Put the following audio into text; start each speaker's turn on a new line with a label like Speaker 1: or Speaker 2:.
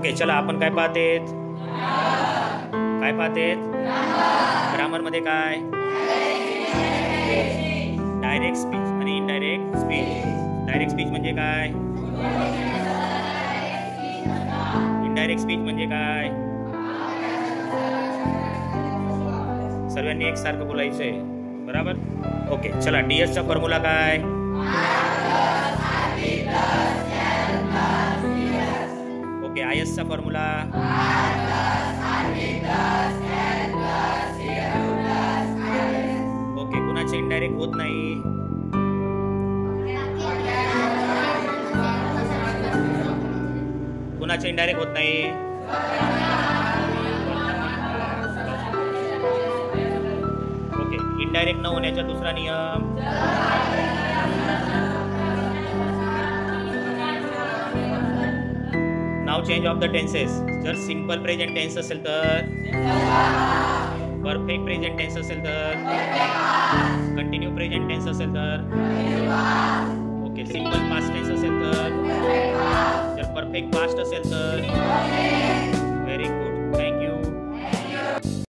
Speaker 1: Okay, चला आपण काय पाहतेत? काय पाहतेत? ग्रामर मध्ये काय? डायरेक्ट स्पीच आणि इनडायरेक्ट स्पीच. डायरेक्ट स्पीच म्हणजे काय? इनडायरेक्ट स्पीच म्हणजे काय? सर्वांनी एकसारखं बोलायचंय, बरोबर? ओके, चला DS चा फॉर्म्युला काय? ओके, IS चा फॉर्म्युला ओके. कुणाचे इनडायरेक्ट होत नाही? कुणाचे इनडायरेक्ट होत नाही? ओके, इनडायरेक्ट न होण्याचा दुसरा नियम. नाव चेंज ऑफ द टेन्सेस. जर सिंपल प्रेझेंट टेन्स असेल तर, परफेक्ट प्रेझेंट टेन्स असेल तर, कंटिन्यू प्रेझेंट टेन्स असेल तर, ओके, सिंपल पास्ट टेन्स असेल तर, जर परफेक्ट पास्ट असेल तर